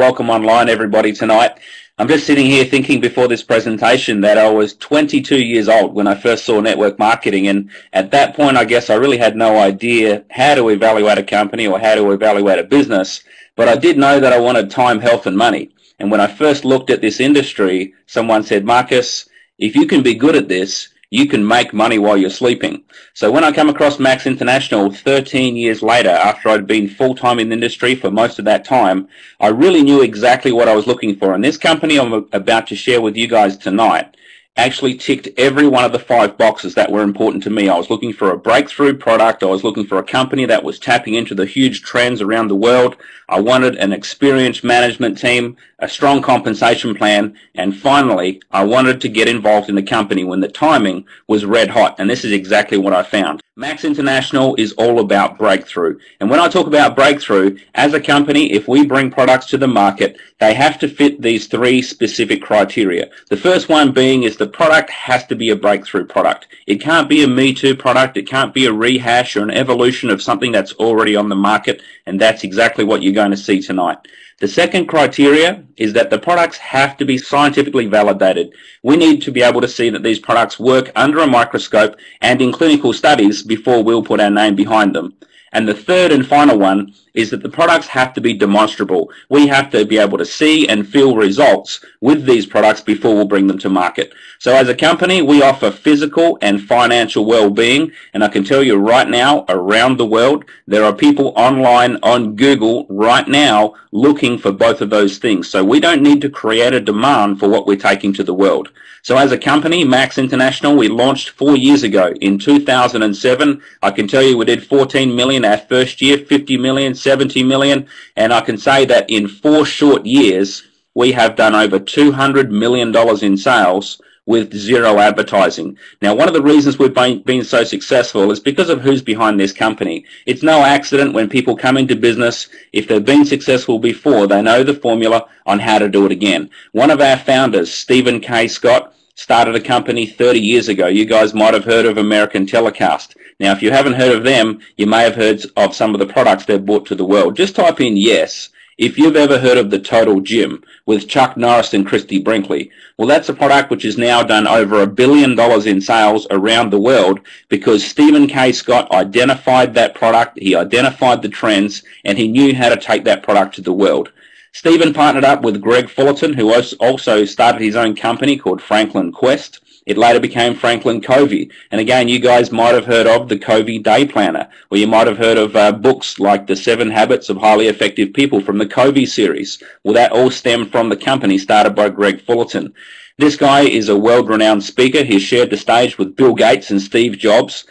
Welcome online, everybody, tonight. I'm just sitting here thinking before this presentation that I was 22 years old when I first saw network marketing, and at that point I guess I really had no idea how to evaluate a company or how to evaluate a business, but I did know that I wanted time, health and money. And when I first looked at this industry, someone said, Marcus, if you can be good at this, you can make money while you're sleeping. So when I come across Max International 13 years later, after I'd been full-time in the industry for most of that time, I really knew exactly what I was looking for. And this company I'm about to share with you guys tonight actually ticked every one of the 5 boxes that were important to me. I was looking for a breakthrough product. I was looking for a company that was tapping into the huge trends around the world. I wanted an experienced management team, a strong compensation plan, and finally, I wanted to get involved in the company when the timing was red hot, and this is exactly what I found. Max International is all about breakthrough. And when I talk about breakthrough, as a company, if we bring products to the market, they have to fit these 3 specific criteria. The first one being is the product has to be a breakthrough product. It can't be a Me Too product. It can't be a rehash or an evolution of something that's already on the market, and that's exactly what you're going to see tonight. The second criteria is that the products have to be scientifically validated. We need to be able to see that these products work under a microscope and in clinical studies before we'll put our name behind them. And the third and final one is that the products have to be demonstrable. We have to be able to see and feel results with these products before we'll bring them to market. So as a company, we offer physical and financial well-being, and I can tell you right now, around the world, there are people online on Google right now looking for both of those things. So we don't need to create a demand for what we're taking to the world. So as a company, Max International, we launched 4 years ago in 2007. I can tell you we did 14 million our first year, 50 million, 70 million, and I can say that in 4 short years, we have done over $200 million in sales with 0 advertising. Now, one of the reasons we've been so successful is because of who's behind this company. It's no accident when people come into business, if they've been successful before, they know the formula on how to do it again. One of our founders, Stephen K. Scott, started a company 30 years ago. You guys might have heard of American Telecast. Now, if you haven't heard of them, you may have heard of some of the products they've brought to the world. Just type in yes if you've ever heard of the Total Gym with Chuck Norris and Christy Brinkley. Well, that's a product which has now done over $1 billion in sales around the world because Stephen K. Scott identified that product, he identified the trends, and he knew how to take that product to the world. Stephen partnered up with Greg Fullerton, who also started his own company called Franklin Quest. It later became Franklin Covey. And again, you guys might have heard of the Covey Day Planner, or you might have heard of books like The 7 Habits of Highly Effective People from the Covey series. Well, that all stemmed from the company started by Greg Fullerton. This guy is a world-renowned speaker. He's shared the stage with Bill Gates and Steve Jobs.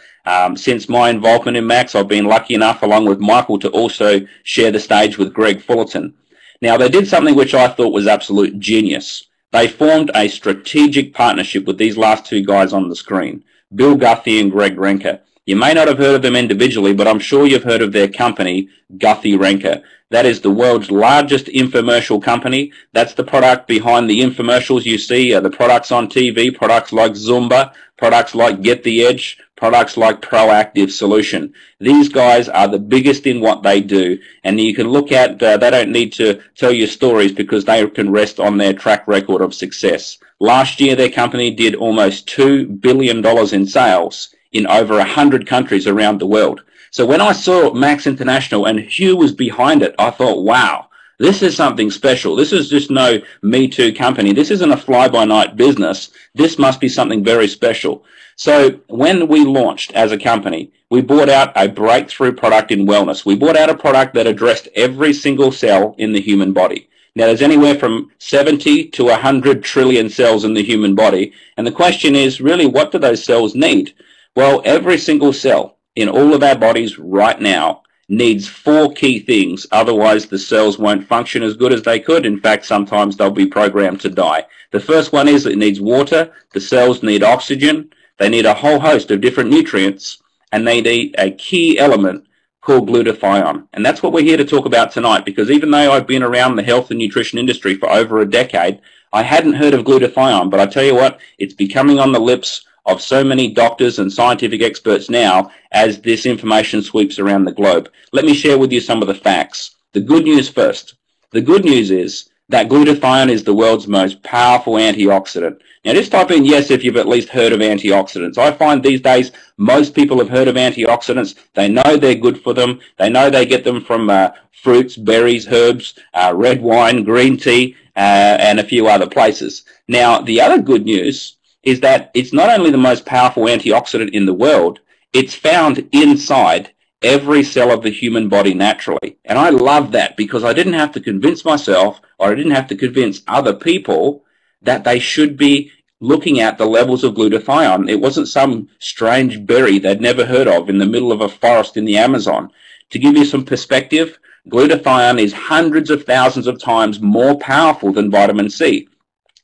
Since my involvement in Max, I've been lucky enough, along with Michael, to also share the stage with Greg Fullerton. Now, they did something which I thought was absolute genius. They formed a strategic partnership with these last 2 guys on the screen, Bill Guthrie and Greg Renker. You may not have heard of them individually, but I'm sure you've heard of their company, Guthrie Renker. That is the world's largest infomercial company. That's the product behind the infomercials you see, the products on TV, products like Zumba, products like Get the Edge, products like Proactive Solution. These guys are the biggest in what they do, and you can look at, they don't need to tell you stories because they can rest on their track record of success. Last year, their company did almost $2 billion in sales in over 100 countries around the world. So when I saw Max International and Hugh was behind it, I thought, wow, this is something special. This is just no Me Too company. This isn't a fly-by-night business. This must be something very special. So when we launched as a company, we brought out a breakthrough product in wellness. We brought out a product that addressed every single cell in the human body. Now, there's anywhere from 70 to 100 trillion cells in the human body. And the question is, really, what do those cells need? Well, every single cell in all of our bodies right now needs 4 key things. Otherwise, the cells won't function as good as they could. In fact, sometimes they'll be programmed to die. The first one is it needs water. The cells need oxygen. They need a whole host of different nutrients, and they need a key element called glutathione. And that's what we're here to talk about tonight, because even though I've been around the health and nutrition industry for over a decade, I hadn't heard of glutathione. But I tell you what, it's becoming on the lips of so many doctors and scientific experts now as this information sweeps around the globe. Let me share with you some of the facts. The good news first. The good news is that glutathione is the world's most powerful antioxidant. Now just type in yes if you've at least heard of antioxidants. I find these days most people have heard of antioxidants. They know they're good for them. They know they get them from fruits, berries, herbs, red wine, green tea, and a few other places. Now the other good news is that it's not only the most powerful antioxidant in the world, it's found inside every cell of the human body naturally. And I love that because I didn't have to convince myself, or I didn't have to convince other people that they should be looking at the levels of glutathione. It wasn't some strange berry they'd never heard of in the middle of a forest in the Amazon. To give you some perspective, glutathione is hundreds of thousands of times more powerful than vitamin C.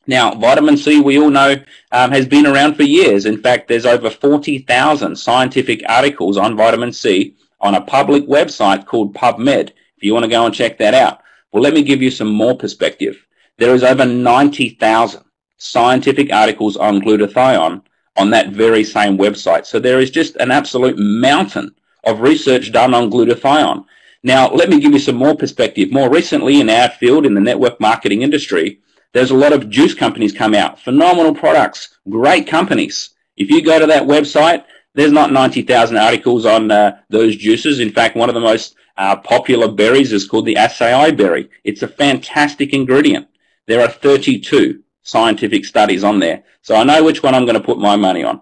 Now, vitamin C, we all know, has been around for years. In fact, there's over 40,000 scientific articles on vitamin C on a public website called PubMed, if you want to go and check that out. Well, let me give you some more perspective. There is over 90,000 scientific articles on glutathione on that very same website. So there is just an absolute mountain of research done on glutathione. Now, let me give you some more perspective. More recently in our field, in the network marketing industry, there's a lot of juice companies come out, phenomenal products, great companies. If you go to that website, there's not 90,000 articles on those juices. In fact, one of the most popular berries is called the acai berry. It's a fantastic ingredient. There are 32 scientific studies on there. So I know which one I'm going to put my money on.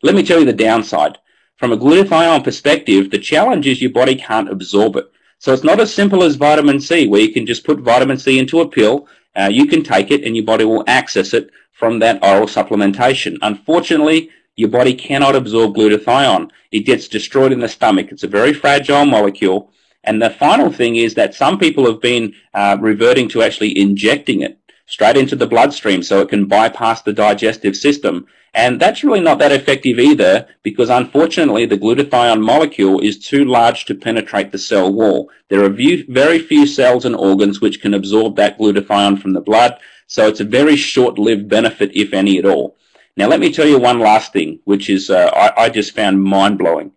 Let me tell you the downside. From a glutathione perspective, the challenge is your body can't absorb it. So it's not as simple as vitamin C, where you can just put vitamin C into a pill, you can take it and your body will access it from that oral supplementation. Unfortunately, your body cannot absorb glutathione. It gets destroyed in the stomach. It's a very fragile molecule. And the final thing is that some people have been reverting to actually injecting it straight into the bloodstream so it can bypass the digestive system. And that's really not that effective either, because unfortunately the glutathione molecule is too large to penetrate the cell wall. There are very few cells and organs which can absorb that glutathione from the blood, so it's a very short-lived benefit, if any at all. Now let me tell you one last thing, which is I just found mind-blowing,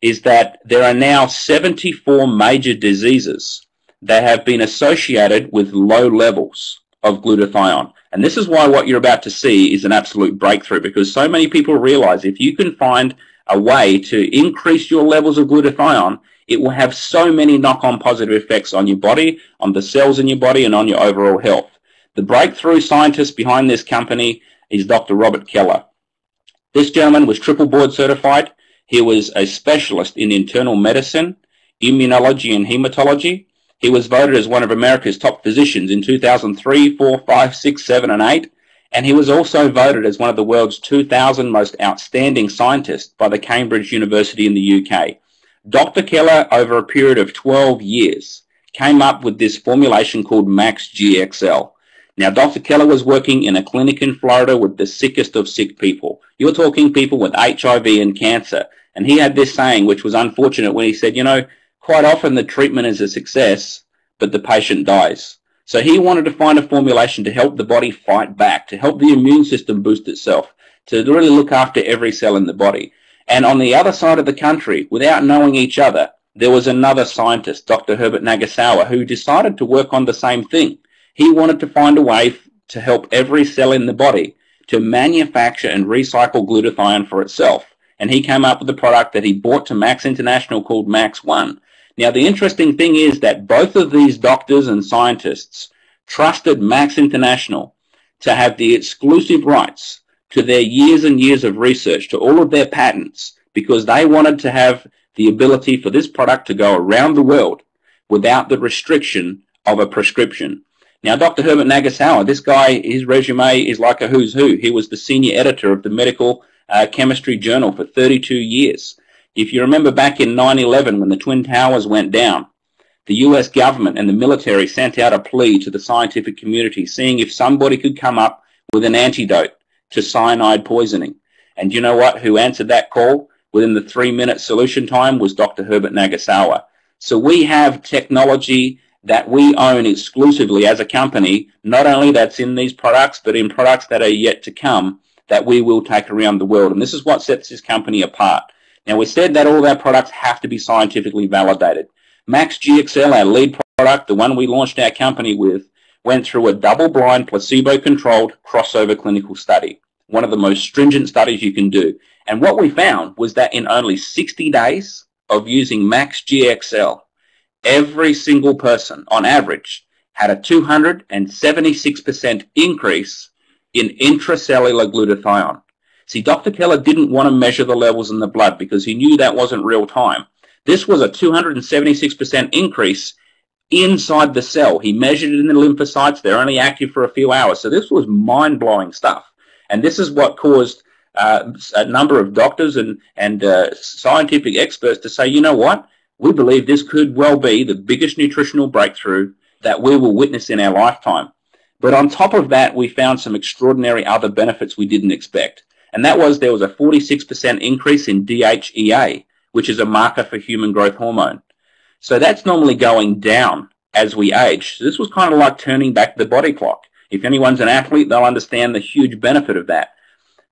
is that there are now 74 major diseases that have been associated with low levels of glutathione. And this is why what you're about to see is an absolute breakthrough, because so many people realize if you can find a way to increase your levels of glutathione, it will have so many knock-on positive effects on your body, on the cells in your body, and on your overall health. The breakthrough scientist behind this company is Dr. Robert Keller. This gentleman was triple board certified. He was a specialist in internal medicine, immunology, and hematology. He was voted as one of America's top physicians in 2003, 4, 5, 6, 7, and 8. And he was also voted as one of the world's 2,000 most outstanding scientists by the Cambridge University in the UK. Dr. Keller, over a period of 12 years, came up with this formulation called MaxGXL. Now, Dr. Keller was working in a clinic in Florida with the sickest of sick people. You're talking people with HIV and cancer. And he had this saying, which was unfortunate, when he said, you know, quite often the treatment is a success, but the patient dies. So he wanted to find a formulation to help the body fight back, to help the immune system boost itself, to really look after every cell in the body. And on the other side of the country, without knowing each other, there was another scientist, Dr. Herbert Nagasawa, who decided to work on the same thing. He wanted to find a way to help every cell in the body to manufacture and recycle glutathione for itself. And he came up with a product that he brought to Max International called Max 1. Now, the interesting thing is that both of these doctors and scientists trusted Max International to have the exclusive rights to their years and years of research, to all of their patents, because they wanted to have the ability for this product to go around the world without the restriction of a prescription. Now, Dr. Herbert Nagasawa, this guy, his resume is like a who's who. He was the senior editor of the Medical Chemistry Journal for 32 years. If you remember back in 9/11 when the Twin Towers went down, the US government and the military sent out a plea to the scientific community, seeing if somebody could come up with an antidote to cyanide poisoning. And you know what? Who answered that call within the 3-minute solution time was Dr. Herbert Nagasawa. So we have technology that we own exclusively as a company, not only that's in these products, but in products that are yet to come, that we will take around the world. And this is what sets this company apart. Now, we said that all of our products have to be scientifically validated. MaxGXL, our lead product, product, the one we launched our company with, went through a double-blind, placebo-controlled crossover clinical study, one of the most stringent studies you can do. And what we found was that in only 60 days of using MaxGXL, every single person, on average, had a 276% increase in intracellular glutathione. See, Dr. Keller didn't want to measure the levels in the blood because he knew that wasn't real time. This was a 276% increase inside the cell. He measured it in the lymphocytes. They're only active for a few hours. So this was mind-blowing stuff. And this is what caused a number of doctors and scientific experts to say, you know what? We believe this could well be the biggest nutritional breakthrough that we will witness in our lifetime. But on top of that, we found some extraordinary other benefits we didn't expect. And that was there was a 46% increase in DHEA, which is a marker for human growth hormone. So that's normally going down as we age. So this was kind of like turning back the body clock. If anyone's an athlete, they'll understand the huge benefit of that.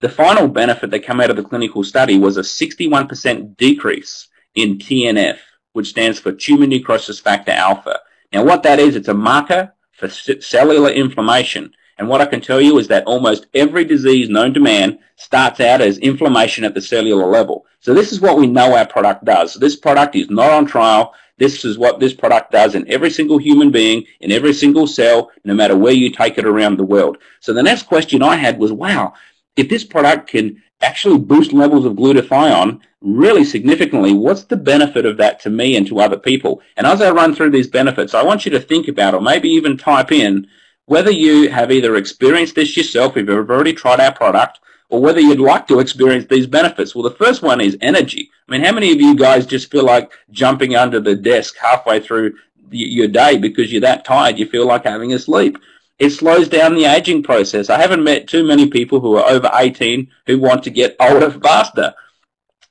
The final benefit that came out of the clinical study was a 61% decrease in TNF, which stands for tumor necrosis factor alpha. Now what that is, it's a marker for cellular inflammation. And what I can tell you is that almost every disease known to man starts out as inflammation at the cellular level. So this is what we know our product does. This product is not on trial. This is what this product does in every single human being, in every single cell, no matter where you take it around the world. So the next question I had was, wow, if this product can actually boost levels of glutathione really significantly, what's the benefit of that to me and to other people? And as I run through these benefits, I want you to think about, or maybe even type in, whether you have either experienced this yourself, if you've already tried our product, or whether you'd like to experience these benefits. Well, the first one is energy. I mean, how many of you guys just feel like jumping under the desk halfway through your day because you're that tired you feel like having a sleep? It slows down the aging process. I haven't met too many people who are over 18 who want to get older faster.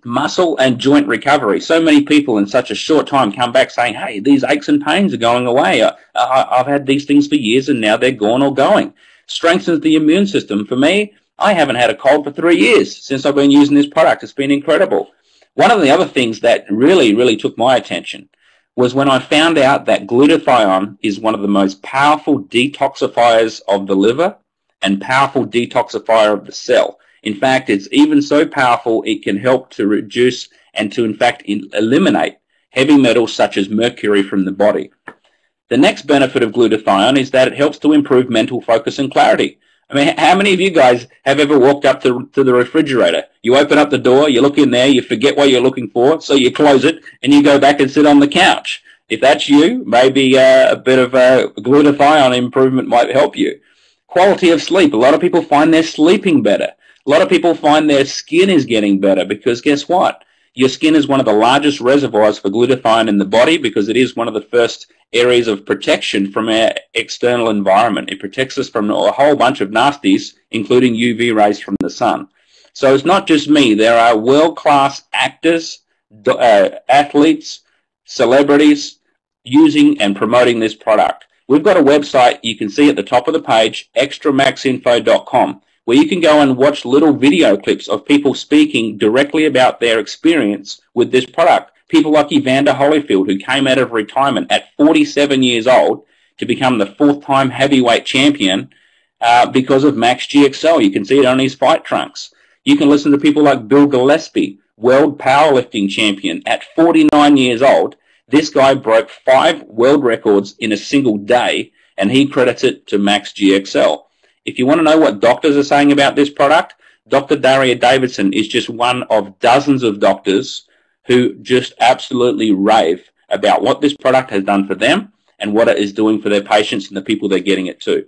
Muscle and joint recovery. So many people in such a short time come back saying, hey, these aches and pains are going away. I've had these things for years and now they're gone or going. Strengthens the immune system. For me, I haven't had a cold for 3 years since I've been using this product. It's been incredible. One of the other things that really took my attention was when I found out that glutathione is one of the most powerful detoxifiers of the liver and powerful detoxifier of the cell. In fact, it's even so powerful it can help to reduce and to, in fact, eliminate heavy metals such as mercury from the body. The next benefit of glutathione is that it helps to improve mental focus and clarity. I mean, how many of you guys have ever walked up to the refrigerator? You open up the door, you look in there, you forget what you're looking for, so you close it, and you go back and sit on the couch. If that's you, maybe a bit of glutathione improvement might help you. Quality of sleep. A lot of people find they're sleeping better. A lot of people find their skin is getting better because guess what? Your skin is one of the largest reservoirs for glutathione in the body because it is one of the first areas of protection from our external environment. It protects us from a whole bunch of nasties, including UV rays from the sun. So it's not just me. There are world-class actors, athletes, celebrities using and promoting this product. We've got a website you can see at the top of the page, extramaxinfo.com, where you can go and watch little video clips of people speaking directly about their experience with this product. People like Evander Holyfield, who came out of retirement at 47 years old to become the 4th-time heavyweight champion because of MaxGXL. You can see it on his fight trunks. You can listen to people like Bill Gillespie, world powerlifting champion. At 49 years old, this guy broke 5 world records in a single day, and he credits it to MaxGXL. If you want to know what doctors are saying about this product, Dr. Daria Davidson is just one of dozens of doctors who just absolutely rave about what this product has done for them and what it is doing for their patients and the people they're getting it to.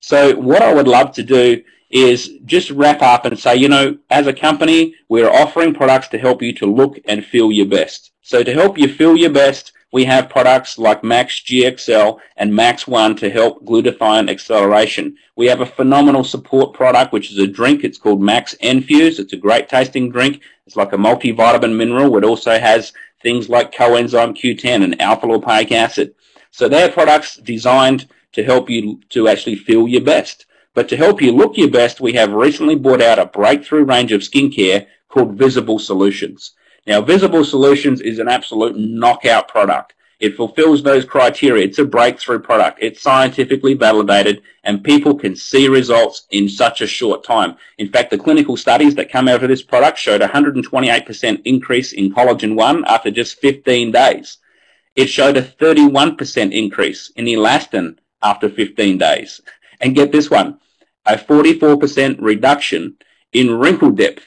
So what I would love to do is just wrap up and say, you know, as a company, we're offering products to help you to look and feel your best. So to help you feel your best, we have products like MaxGXL and Max One to help glutathione acceleration. We have a phenomenal support product, which is a drink. It's called Max Enfuse. It's a great tasting drink. It's like a multivitamin mineral. It also has things like coenzyme Q10 and alpha-lipoic acid. So they're products designed to help you to actually feel your best. But to help you look your best, we have recently brought out a breakthrough range of skincare called Visible Solutions. Now, Visible Solutions is an absolute knockout product. It fulfills those criteria. It's a breakthrough product. It's scientifically validated, and people can see results in such a short time. In fact, the clinical studies that come out of this product showed 128% increase in collagen 1 after just 15 days. It showed a 31% increase in elastin after 15 days. And get this one, a 44% reduction in wrinkle depth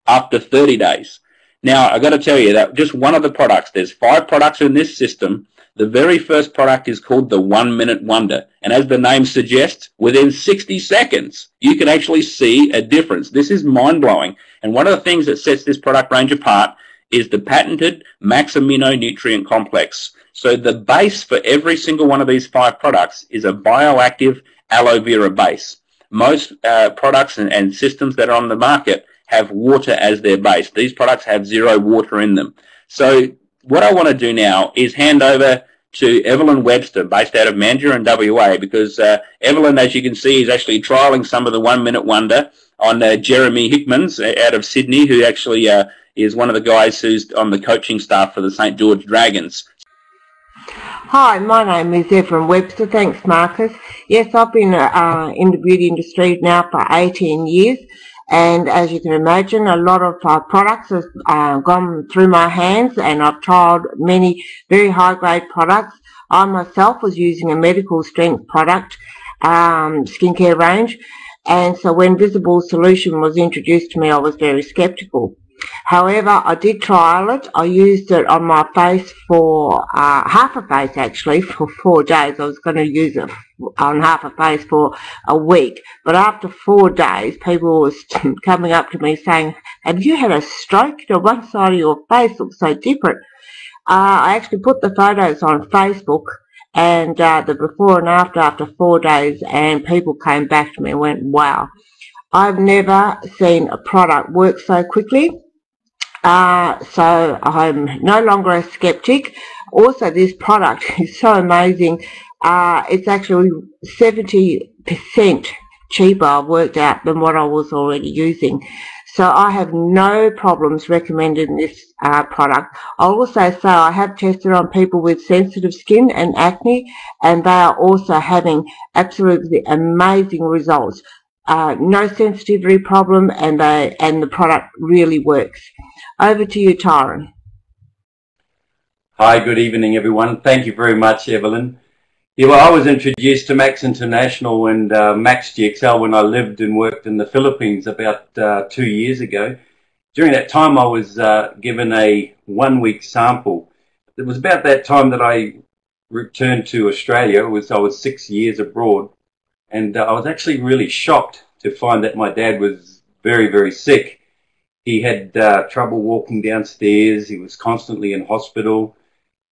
after 30 days. Now, I've got to tell you that just one of the products, there's 5 products in this system. The very first product is called the 1 Minute Wonder. And as the name suggests, within 60 seconds, you can actually see a difference. This is mind-blowing. And one of the things that sets this product range apart is the patented Max Amino Nutrient Complex. So the base for every single one of these 5 products is a bioactive aloe vera base. Most products and systems that are on the market have water as their base. These products have 0 water in them. So what I want to do now is hand over to Evelyn Webster, based out of Mandurah in WA, because Evelyn, as you can see, is actually trialling some of the 1 Minute Wonder on Jeremy Hickmans out of Sydney, who actually is one of the guys who's on the coaching staff for the St. George Dragons. Hi, my name is Evelyn Webster. Thanks, Marcus. Yes, I've been in the beauty industry now for 18 years. And as you can imagine, a lot of products have gone through my hands, and I've tried many very high-grade products. I myself was using a medical strength product, skincare range, and so when Visible Solution was introduced to me, I was very skeptical. However, I did trial it. I used it on my face for half a face, actually, for 4 days. I was going to use it on half a face for a week. But after 4 days, people were coming up to me saying, "Have you had a stroke? One side of your face looks so different." I actually put the photos on Facebook and the before and after 4 days, and people came back to me and went, "Wow, I've never seen a product work so quickly." So I'm no longer a skeptic. Also, this product is so amazing. It's actually 70% cheaper, I've worked out, than what I was already using. So I have no problems recommending this product. I'll also say I have tested on people with sensitive skin and acne, and they are also having absolutely amazing results. No sensitivity problem, and the product really works. Over to you, Tyron. Hi, good evening, everyone. Thank you very much, Evelyn. Yeah, well, I was introduced to Max International and MaxGXL when I lived and worked in the Philippines about 2 years ago. During that time, I was given a 1-week sample. It was about that time that I returned to Australia. I was 6 years abroad, and I was actually really shocked to find that my dad was very, very sick. He had trouble walking downstairs. He was constantly in hospital,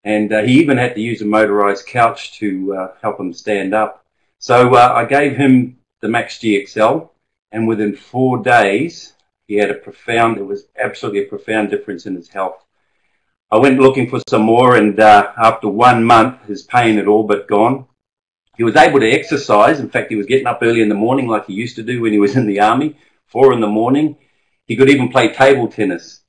and he even had to use a motorized couch to help him stand up. So I gave him the MaxGXL, and within 4 days, he had it was absolutely a profound difference in his health. I went looking for some more, and after 1 month, his pain had all but gone. He was able to exercise. In fact, he was getting up early in the morning like he used to do when he was in the army, 4 in the morning. He could even play table tennis.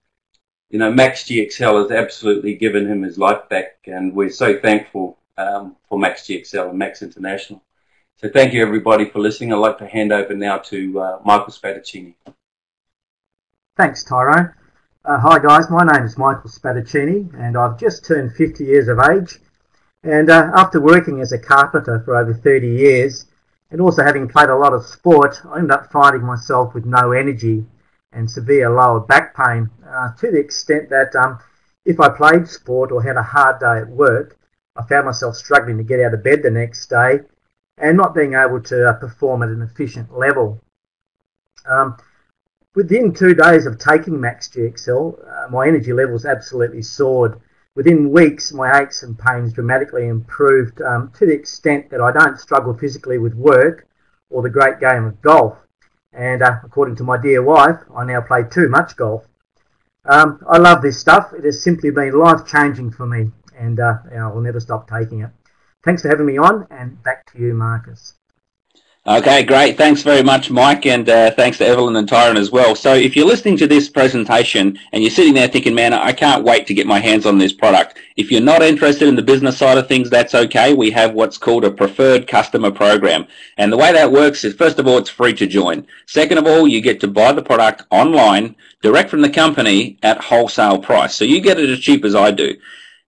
You know, MaxGXL has absolutely given him his life back, and we're so thankful for MaxGXL and Max International. So thank you, everybody, for listening. I'd like to hand over now to Michael Spadaccini. Thanks, Tyrone. Hi, guys. My name is Michael Spadaccini, and I've just turned 50 years of age. And after working as a carpenter for over 30 years, and also having played a lot of sport, I ended up finding myself with no energy and severe lower back pain, to the extent that if I played sport or had a hard day at work, I found myself struggling to get out of bed the next day and not being able to perform at an efficient level. Within 2 days of taking MaxGXL, my energy levels absolutely soared. Within weeks, my aches and pains dramatically improved, to the extent that I don't struggle physically with work or the great game of golf. And according to my dear wife, I now play too much golf. I love this stuff. It has simply been life-changing for me, and I will never stop taking it. Thanks for having me on, and back to you, Marcus. Okay, great. Thanks very much, Mike, and thanks to Evelyn and Tyron as well. So if you're listening to this presentation and you're sitting there thinking, man, I can't wait to get my hands on this product. If you're not interested in the business side of things, that's okay. We have what's called a preferred customer program. And the way that works is, first of all, it's free to join. Second of all, you get to buy the product online, direct from the company at wholesale price. So you get it as cheap as I do.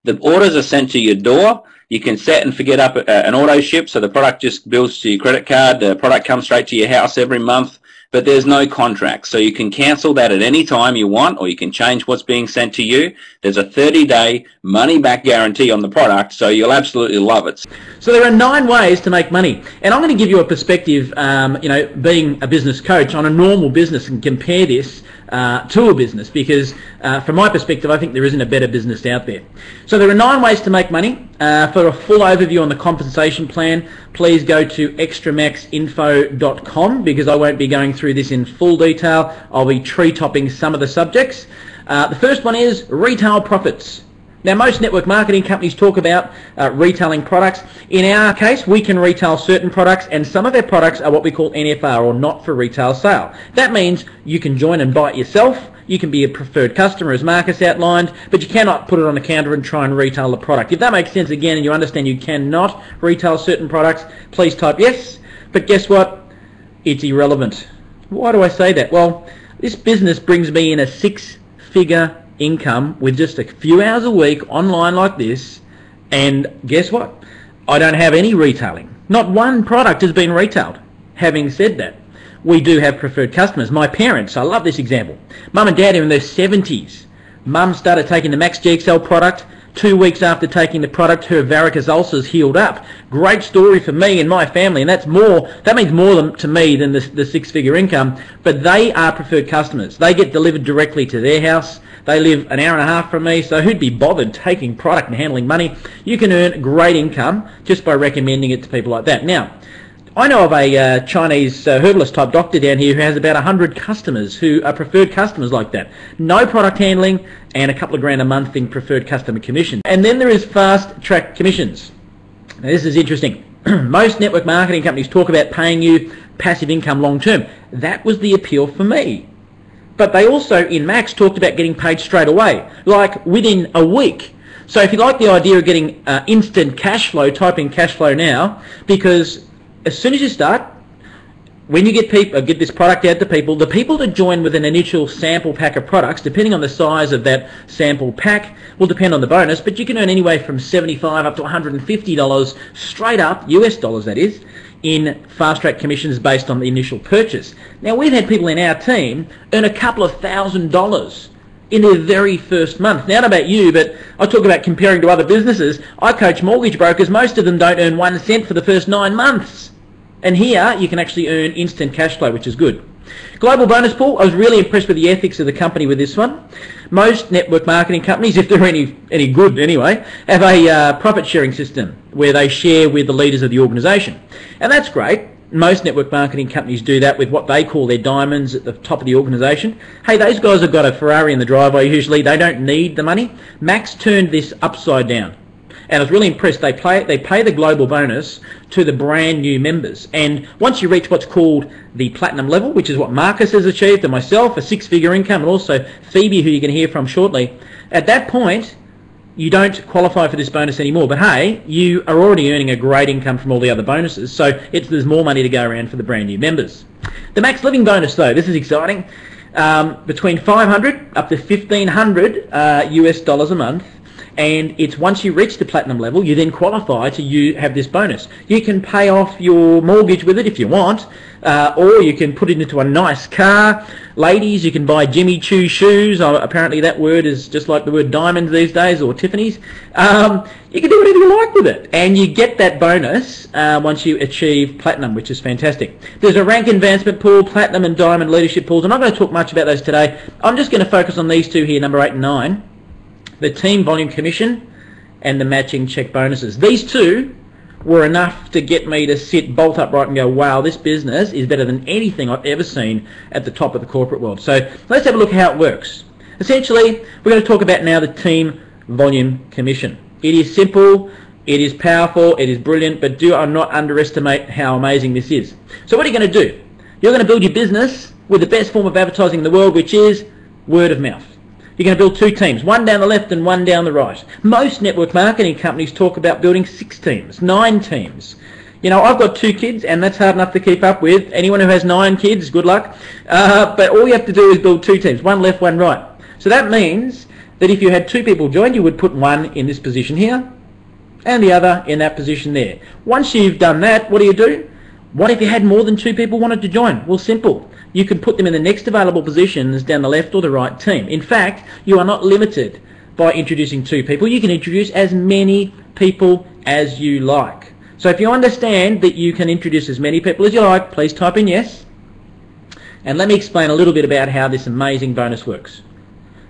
The orders are sent to your door. You can set and forget up an auto ship, so the product just bills to your credit card. The product comes straight to your house every month, but there's no contract. So you can cancel that at any time you want, or you can change what's being sent to you. There's a 30-day money-back guarantee on the product, so you'll absolutely love it. So there are 9 ways to make money, and I'm going to give you a perspective, being a business coach on a normal business, and compare this to a business, because from my perspective I think there isn't a better business out there. So there are 9 ways to make money. For a full overview on the compensation plan, please go to extramaxinfo.com, because I won't be going through this in full detail. I'll be tree-topping some of the subjects. The first one is retail profits. Now, most network marketing companies talk about retailing products. In our case, we can retail certain products, and some of our products are what we call NFR, or not for retail sale. That means you can join and buy it yourself. You can be a preferred customer, as Marcus outlined, but you cannot put it on the counter and try and retail the product. If that makes sense again, and you understand you cannot retail certain products, please type yes. But guess what? It's irrelevant. Why do I say that? Well, this business brings me in a 6-figure income with just a few hours a week online like this, and guess what? I don't have any retailing. Not one product has been retailed. Having said that, we do have preferred customers. My parents, I love this example. Mum and Dad are in their 70s. Mum started taking the MaxGXL product. 2 weeks after taking the product, her varicose ulcers healed up. Great story for me and my family, and that means more to me than the 6-figure income. But they are preferred customers. They get delivered directly to their house. They live an hour and a half from me, so who'd be bothered taking product and handling money? You can earn great income just by recommending it to people like that. Now, I know of a Chinese herbalist type doctor down here who has about 100 customers who are preferred customers like that. No product handling and a couple of grand a month in preferred customer commission. And then there is fast track commissions. Now this is interesting. Most network marketing companies talk about paying you passive income long term. That was the appeal for me. But they also in Max talked about getting paid straight away, like within a week. So if you like the idea of getting instant cash flow, type in cash flow now, because as soon as you start, when you get this product out to people, the people that join with an initial sample pack of products, depending on the size of that sample pack, will depend on the bonus, but you can earn anywhere from $75 up to $150 straight up, US dollars that is, in fast track commissions based on the initial purchase. Now, we've had people in our team earn a couple of $1,000s in their very first month. Now, I don't know about you, but I talk about comparing to other businesses. I coach mortgage brokers. Most of them don't earn 1 cent for the first 9 months. And here, you can actually earn instant cash flow, which is good. Global bonus pool, I was really impressed with the ethics of the company with this one. Most network marketing companies, if they're any good anyway, have a profit sharing system where they share with the leaders of the organisation. And that's great. Most network marketing companies do that with what they call their diamonds at the top of the organisation. Hey, those guys have got a Ferrari in the driveway usually. They don't need the money. Max turned this upside down. And I was really impressed. They pay the global bonus to the brand new members. And once you reach what's called the platinum level, which is what Marcus has achieved and myself, a 6-figure income, and also Phoebe, who you're going to hear from shortly, at that point, you don't qualify for this bonus anymore. But hey, you are already earning a great income from all the other bonuses, so there's more money to go around for the brand new members. The max living bonus, though, this is exciting. Between $500 up to $1,500 US dollars a month. And it's once you reach the platinum level, you then qualify to have this bonus. You can pay off your mortgage with it if you want, or you can put it into a nice car. Ladies, you can buy Jimmy Choo shoes. Apparently that word is just like the word diamond these days, or Tiffany's. You can do whatever you like with it. And you get that bonus once you achieve platinum, which is fantastic. There's a rank advancement pool, platinum and diamond leadership pools. I'm not going to talk much about those today. I'm just going to focus on these two here, number 8 and 9. The team volume commission and the matching check bonuses. These two were enough to get me to sit bolt upright and go, wow, this business is better than anything I've ever seen at the top of the corporate world. So let's have a look at how it works. Essentially, we're going to talk about now the team volume commission. It is simple. It is powerful, it is brilliant, but do not underestimate how amazing this is. So what are you going to do? You're going to build your business with the best form of advertising in the world, which is word of mouth. You're going to build 2 teams, one down the left and one down the right. Most network marketing companies talk about building 6 teams, 9 teams. You know, I've got 2 kids, and that's hard enough to keep up with. Anyone who has 9 kids, good luck. But all you have to do is build 2 teams, one left, one right. So that means that if you had 2 people join, you would put one in this position here and the other in that position there. Once you've done that, what do? What if you had more than 2 people wanted to join? Well, simple. You can put them in the next available positions down the left or the right team. In fact, you are not limited by introducing 2 people. You can introduce as many people as you like. So if you understand that you can introduce as many people as you like, please type in yes. And let me explain a little bit about how this amazing bonus works.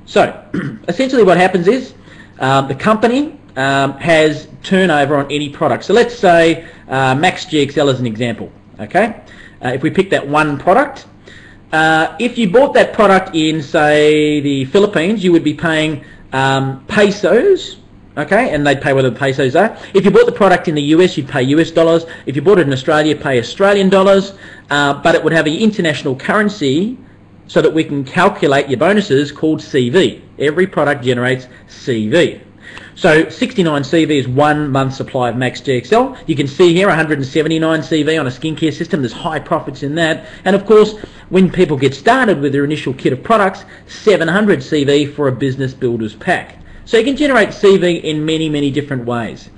So essentially what happens is the company has turnover on any product. So let's say MaxGXL as an example. Okay, if we pick that one product, if you bought that product in, say, the Philippines, you would be paying pesos, okay, and they'd pay whatever the pesos are. If you bought the product in the US, you'd pay US dollars. If you bought it in Australia, you'd pay Australian dollars, but it would have an international currency so that we can calculate your bonuses called CV. Every product generates CV. So 69 CV is 1 month's supply of MaxGXL. You can see here 179 CV on a skincare system. There's high profits in that. And of course, when people get started with their initial kit of products, 700 CV for a business builder's pack. So you can generate CV in many, many different ways.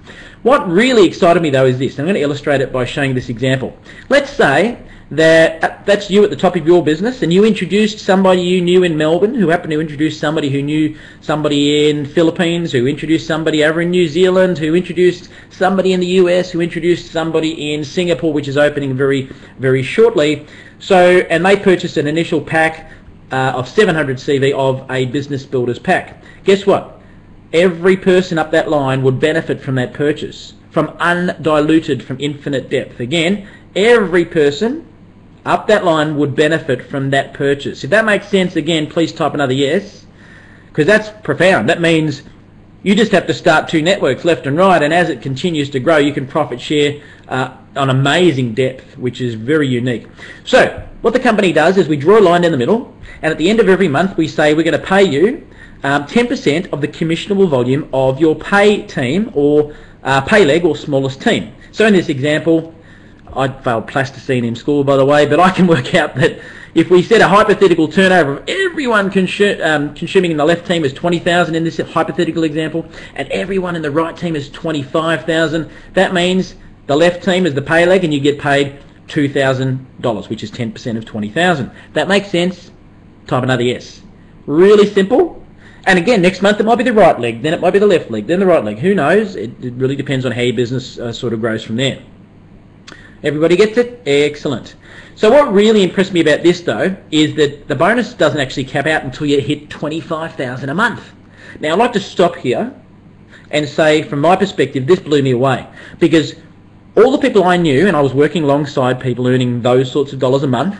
What really excited me though is this. I'm going to illustrate it by showing this example. Let's say that that's you at the top of your business, and you introduced somebody you knew in Melbourne, who happened to introduce somebody who knew somebody in Philippines, who introduced somebody over in New Zealand, who introduced somebody in the US, who introduced somebody in Singapore, which is opening very, very shortly. So, and they purchased an initial pack of 700 CV of a business builder's pack. Guess what? Every person up that line would benefit from that purchase, from undiluted, from infinite depth. Again, every person up that line would benefit from that purchase. If that makes sense, again, please type another yes, because that's profound. That means you just have to start 2 networks left and right, and as it continues to grow, you can profit share on amazing depth, which is very unique. So what the company does is we draw a line down the middle, and at the end of every month we say we're going to pay you 10% of the commissionable volume of your pay team or pay leg or smallest team. So in this example, I failed plasticine in school, by the way, but I can work out that if we set a hypothetical turnover of everyone consuming in the left team is 20,000 in this hypothetical example, and everyone in the right team is 25,000, that means the left team is the pay leg, and you get paid $2,000, which is 10% of 20,000. That makes sense? Type another yes. Really simple. And again, next month it might be the right leg, then it might be the left leg, then the right leg. Who knows? It really depends on how your business sort of grows from there. Everybody gets it? Excellent. So what really impressed me about this though is that the bonus doesn't actually cap out until you hit 25,000 a month. Now I'd like to stop here and say, from my perspective, this blew me away, because all the people I knew, and I was working alongside people earning those sorts of dollars a month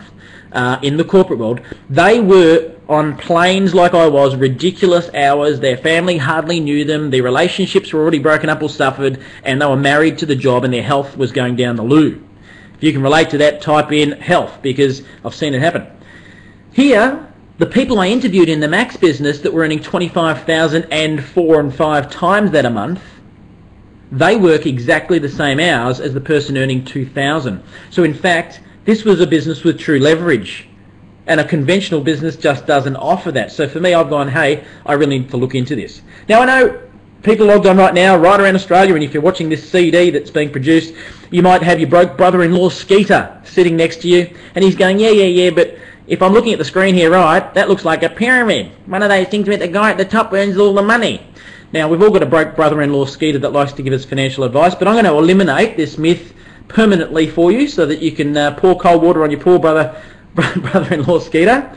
in the corporate world, they were on planes like I was, ridiculous hours, their family hardly knew them, their relationships were already broken up or suffered, and they were married to the job and their health was going down the loo. If you can relate to that, type in health, because I've seen it happen. Here, the people I interviewed in the Max business that were earning 25,000 and 4 and 5 times that a month, they work exactly the same hours as the person earning 2,000. So in fact, this was a business with true leverage, and a conventional business just doesn't offer that. So for me, I've gone, hey, I really need to look into this. Now I know people logged on right now, right around Australia, and if you're watching this CD that's being produced, you might have your broke brother-in-law Skeeter sitting next to you, and he's going, yeah, but if I'm looking at the screen here, right, that looks like a pyramid. One of those things where the guy at the top earns all the money. Now, we've all got a broke brother-in-law Skeeter that likes to give us financial advice, but I'm going to eliminate this myth permanently for you so that you can pour cold water on your poor brother-in-law Skeeter.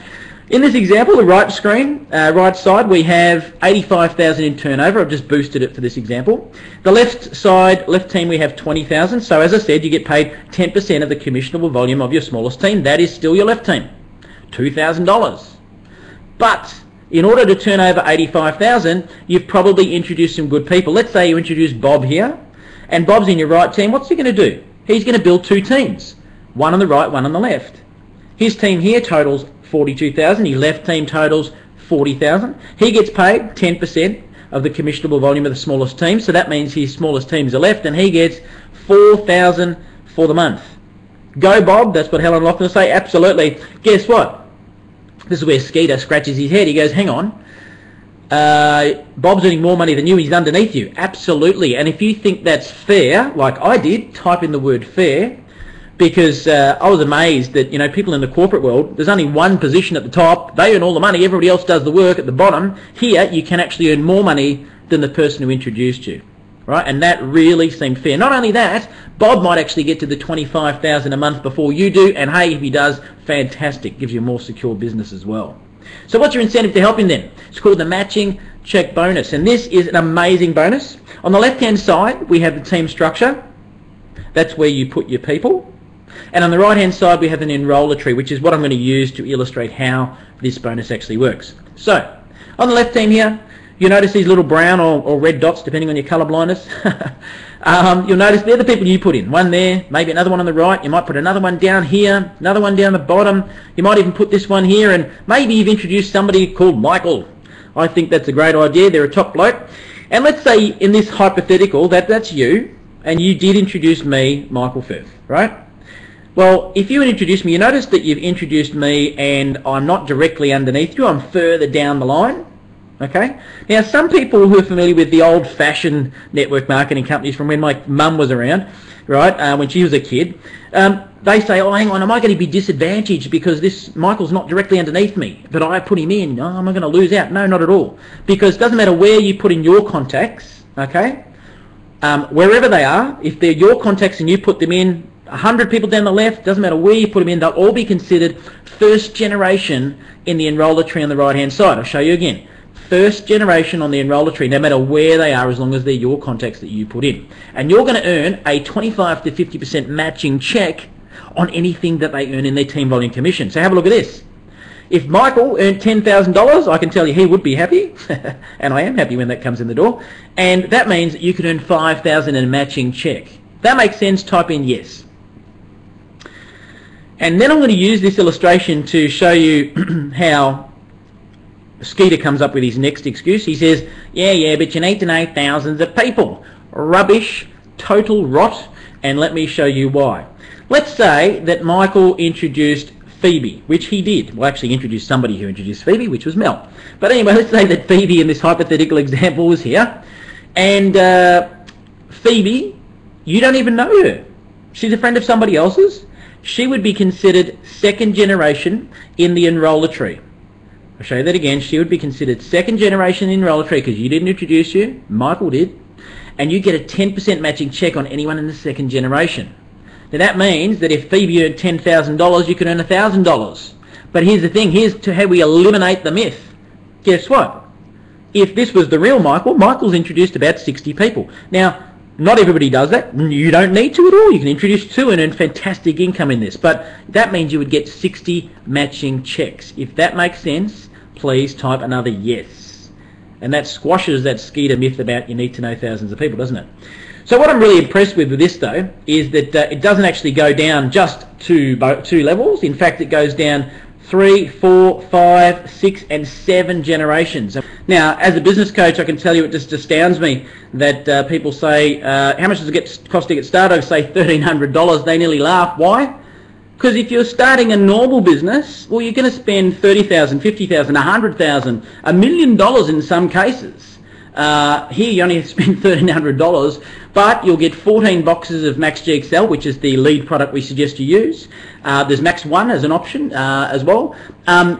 In this example, the right screen, right side, we have 85,000 in turnover. I've just boosted it for this example. The left side, left team, we have 20,000. So as I said, you get paid 10% of the commissionable volume of your smallest team. That is still your left team, $2,000. But in order to turn over 85,000, you've probably introduced some good people. Let's say you introduced Bob here, and Bob's in your right team, what's he going to do? He's going to build two teams, one on the right, one on the left. His team here totals 42,000. His left team totals 40,000. He gets paid 10% of the commissionable volume of the smallest team, so that means his smallest teams are left, and he gets 4,000 for the month. Go Bob, that's what Helen Loughlin will say, absolutely. Guess what? This is where Skeeter scratches his head. He goes, hang on, Bob's earning more money than you, he's underneath you. Absolutely, and if you think that's fair, like I did, type in the word fair, because I was amazed that, you know, people in the corporate world, there's only one position at the top, they earn all the money, everybody else does the work at the bottom. Here, you can actually earn more money than the person who introduced you. Right, and that really seemed fair. Not only that, Bob might actually get to the 25,000 a month before you do, and hey, if he does, fantastic, gives you a more secure business as well. So what's your incentive to help him then? It's called the matching check bonus, and this is an amazing bonus. On the left-hand side, we have the team structure. That's where you put your people. And on the right-hand side, we have an enroller tree, which is what I'm going to use to illustrate how this bonus actually works. So, on the left team here, you notice these little brown or red dots, depending on your colour blindness. You'll notice they're the people you put in. One there, maybe another one on the right. You might put another one down here, another one down the bottom. You might even put this one here, and maybe you've introduced somebody called Michael. I think that's a great idea. They're a top bloke. And let's say in this hypothetical that's you, and you did introduce me, Michael Firth, right? Well, if you introduce me, you notice that you've introduced me and I'm not directly underneath you, I'm further down the line. Okay. Now, some people who are familiar with the old-fashioned network marketing companies from when my mum was around, right, when she was a kid, they say, oh, hang on, am I going to be disadvantaged because this Michael's not directly underneath me, but I put him in? Oh, am I going to lose out? No, not at all. Because it doesn't matter where you put in your contacts, okay, wherever they are, if they're your contacts and you put them in, 100 people down the left, doesn't matter where you put them in, they'll all be considered first generation in the enroller tree on the right-hand side. I'll show you again. First generation on the enroller tree, no matter where they are, as long as they're your contacts that you put in. And you're going to earn a 25 to 50% matching check on anything that they earn in their team volume commission. So have a look at this. If Michael earned $10,000, I can tell you he would be happy, and I am happy when that comes in the door, and that means that you could earn $5,000 in a matching check. That makes sense, type in yes. And then I'm going to use this illustration to show you how Skeeter comes up with his next excuse. He says, yeah, but you need to know thousands of people. Rubbish, total rot, and let me show you why. Let's say that Michael introduced Phoebe, which he did. Well, actually introduced somebody who introduced Phoebe, which was Mel. But anyway, let's say that Phoebe in this hypothetical example was here. And Phoebe, you don't even know her. She's a friend of somebody else's. She would be considered second generation in the enroller tree. I'll show you that again. She would be considered second generation in the enroller tree because you didn't introduce you, Michael did, and you get a 10% matching check on anyone in the second generation. Now that means that if Phoebe earned $10,000, you can earn $1,000. But here's the thing, here's to how we eliminate the myth. Guess what? If this was the real Michael, Michael's introduced about 60 people. Now, not everybody does that. You don't need to at all. You can introduce two and earn fantastic income in this. But that means you would get 60 matching checks. If that makes sense, please type another yes. And that squashes that Skeeter myth about you need to know thousands of people, doesn't it? So what I'm really impressed with this, though, is that it doesn't actually go down just two levels. In fact, it goes down 3, 4, 5, 6, and 7 generations. Now, as a business coach, I can tell you it just astounds me that people say, how much does it cost to get started? I say $1,300. They nearly laugh. Why? Because if you're starting a normal business, well, you're going to spend $30,000, $50,000, $100,000, $1 million in some cases. Here you only have to spend $1,300, but you'll get 14 boxes of MaxGXL, which is the lead product we suggest you use. There's Max 1 as an option as well.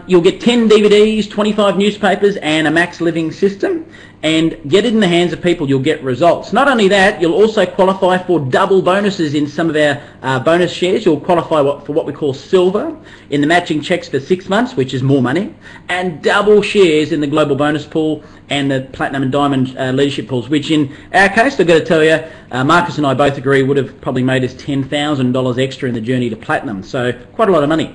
You'll get 10 DVDs, 25 newspapers, and a Max Living system. And get it in the hands of people, you'll get results. Not only that, you'll also qualify for double bonuses in some of our bonus shares. You'll qualify for what we call silver in the matching checks for 6 months, which is more money, and double shares in the global bonus pool and the platinum and diamond leadership pools, which in our case, I've got to tell you, Marcus and I both agree would have probably made us $10,000 extra in the journey to platinum. So quite a lot of money.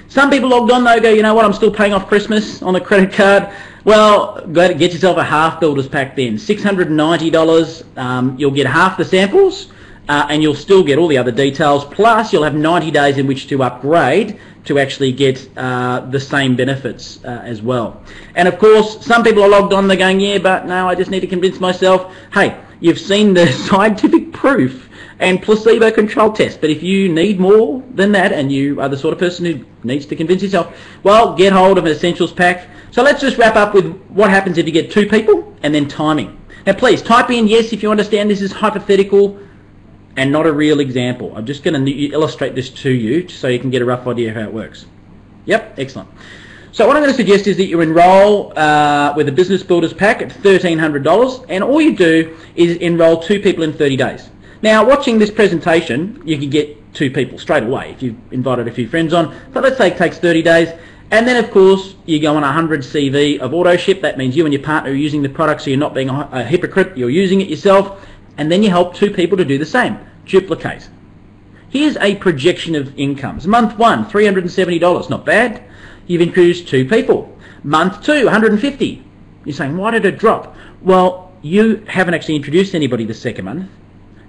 Some people logged on though go, you know what, I'm still paying off Christmas on a credit card. Well, go to get yourself a half builder's pack then. $690, you'll get half the samples and you'll still get all the other details, plus you'll have 90 days in which to upgrade to actually get the same benefits as well. And of course, some people are logged on, they're going, yeah, but no, I just need to convince myself. Hey, you've seen the scientific proof and placebo-controlled test, but if you need more than that and you are the sort of person who needs to convince yourself, well, get hold of an essentials pack. So let's just wrap up with what happens if you get 2 people and then timing. Now please type in yes if you understand this is hypothetical and not a real example. I'm just going to illustrate this to you so you can get a rough idea of how it works. Yep, excellent. So what I'm going to suggest is that you enroll with a business builders pack at $1,300, and all you do is enroll 2 people in 30 days. Now, watching this presentation, you can get 2 people straight away if you've invited a few friends on. But let's say it takes 30 days. And then, of course, you go on 100 CV of auto ship. That means you and your partner are using the product, so you're not being a hypocrite. You're using it yourself. And then you help 2 people to do the same. Duplicate. Here's a projection of incomes. Month 1, $370. Not bad. You've introduced 2 people. Month 2, $150. You're saying, why did it drop? Well, you haven't actually introduced anybody the second month.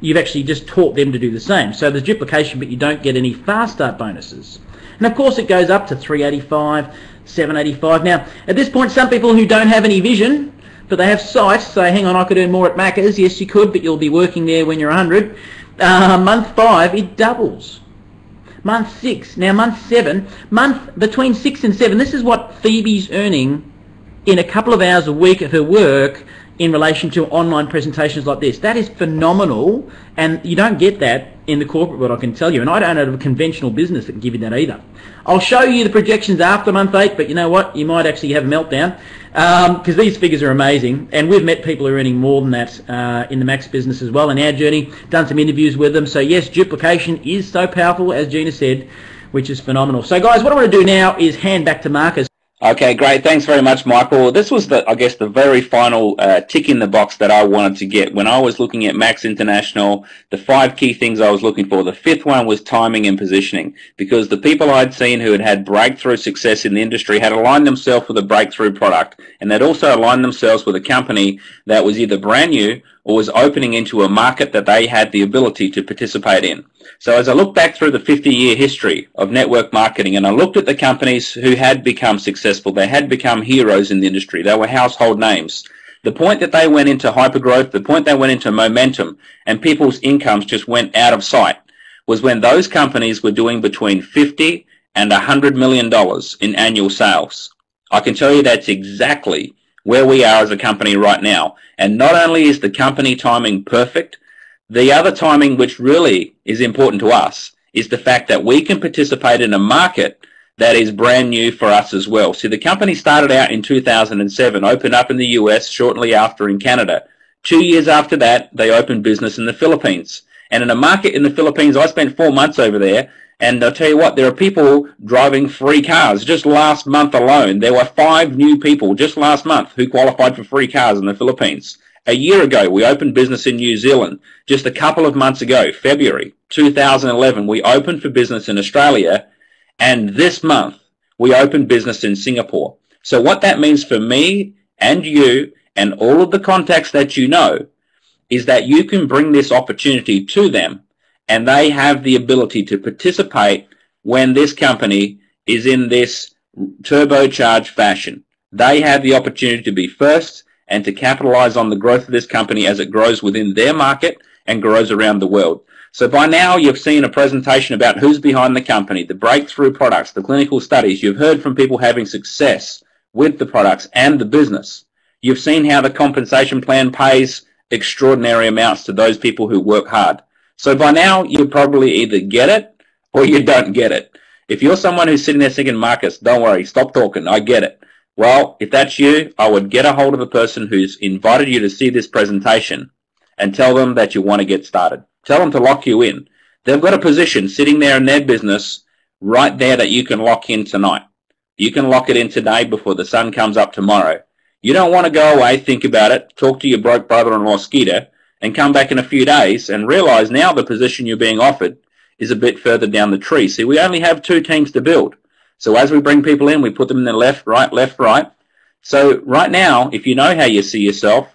You've actually just taught them to do the same. So there's duplication, but you don't get any fast start bonuses. And of course it goes up to $385, $785. Now, at this point, some people who don't have any vision, but they have sight, say, hang on, I could earn more at Macca's. Yes, you could, but you'll be working there when you're 100. Month 5, it doubles. Month 6, now month 7, between 6 and 7, this is what Phoebe's earning in a couple of hours a week of her work in relation to online presentations like this. That is phenomenal, and you don't get that in the corporate world, I can tell you, and I don't have a conventional business that can give you that either. I'll show you the projections after month 8, but you know what, you might actually have a meltdown because these figures are amazing, and we've met people who are earning more than that in the Max business as well in our journey, done some interviews with them. So yes, duplication is so powerful, as Gina said, which is phenomenal. So guys, what I want to do now is hand back to Marcus. Okay, great. Thanks very much, Michael. This was, I guess, the very final tick in the box that I wanted to get. When I was looking at Max International, the 5 key things I was looking for, the 5th one was timing and positioning, because the people I'd seen who had had breakthrough success in the industry had aligned themselves with a breakthrough product, and they'd also aligned themselves with a company that was either brand new or was opening into a market that they had the ability to participate in. So as I look back through the 50-year history of network marketing, and I looked at the companies who had become successful, they had become heroes in the industry, they were household names. The point that they went into hypergrowth, the point they went into momentum, and people's incomes just went out of sight, was when those companies were doing between $50 and $100 million in annual sales. I can tell you that's exactly where we are as a company right now. And not only is the company timing perfect, the other timing which really is important to us is the fact that we can participate in a market that is brand new for us as well. See, the company started out in 2007, opened up in the US, shortly after in Canada. 2 years after that, they opened business in the Philippines. And in a market in the Philippines, I spent 4 months over there, and I'll tell you what, there are people driving free cars. Just last month alone, there were 5 new people just last month who qualified for free cars in the Philippines. A year ago, we opened business in New Zealand. Just a couple of months ago, February 2011, we opened for business in Australia. And this month, we opened business in Singapore. So what that means for me and you and all of the contacts that you know is that you can bring this opportunity to them, and they have the ability to participate when this company is in this turbocharged fashion. They have the opportunity to be first and to capitalize on the growth of this company as it grows within their market and grows around the world. So by now you've seen a presentation about who's behind the company, the breakthrough products, the clinical studies. You've heard from people having success with the products and the business. You've seen how the compensation plan pays extraordinary amounts to those people who work hard. So by now you probably either get it or you don't get it. If you're someone who's sitting there thinking, Marcus, don't worry, stop talking, I get it. Well, if that's you, I would get a hold of the person who's invited you to see this presentation and tell them that you want to get started. Tell them to lock you in. They've got a position sitting there in their business right there that you can lock in tonight. You can lock it in today before the sun comes up tomorrow. You don't want to go away, think about it, talk to your broke brother-in-law Skeeter, and come back in a few days and realize now the position you're being offered is a bit further down the tree. See, we only have 2 teams to build. So as we bring people in, we put them in the left, right, So right now, if you know how you see yourself,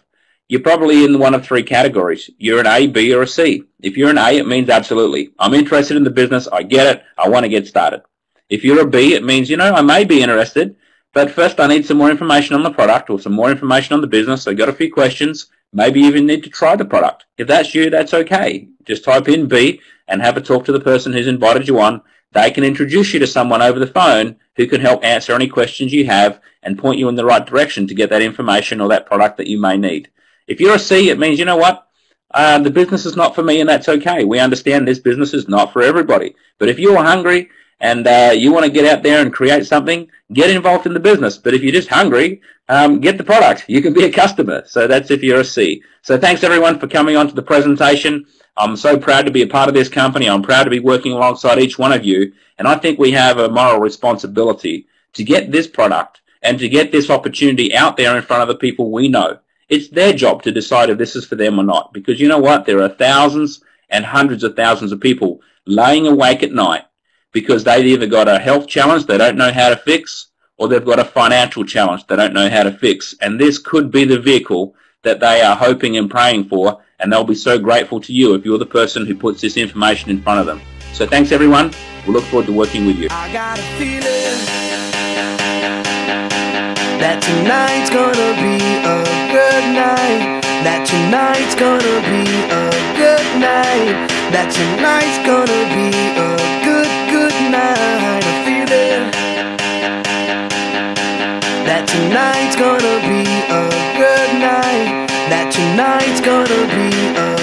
you're probably in one of three categories. You're an A, B, or a C. If you're an A, it means absolutely. I'm interested in the business. I get it. I want to get started. If you're a B, it means, I may be interested, but first I need some more information on the product or some more information on the business. I've got a few questions. Maybe even need to try the product. If that's you, that's okay. Just type in B and have a talk to the person who's invited you on. They can introduce you to someone over the phone who can help answer any questions you have and point you in the right direction to get that information or that product that you may need. If you're a C, it means, the business is not for me, and that's okay. We understand this business is not for everybody. But if you're hungry and you want to get out there and create something, get involved in the business. But if you're just hungry, get the product. You can be a customer. So that's if you're a C. So thanks everyone for coming on to the presentation. I'm so proud to be a part of this company. I'm proud to be working alongside each one of you. And I think we have a moral responsibility to get this product and to get this opportunity out there in front of the people we know. It's their job to decide if this is for them or not. Because you know what? There are thousands and hundreds of thousands of people laying awake at night because they've either got a health challenge they don't know how to fix, or they've got a financial challenge they don't know how to fix. And this could be the vehicle that they are hoping and praying for, and they'll be so grateful to you if you're the person who puts this information in front of them. So thanks everyone. We'll look forward to working with you. I got a feeling that tonight's gonna be a good night. That tonight's gonna be a good night. That tonight's gonna be a good night. A feeling that tonight's gonna be a good night. That tonight's gonna be a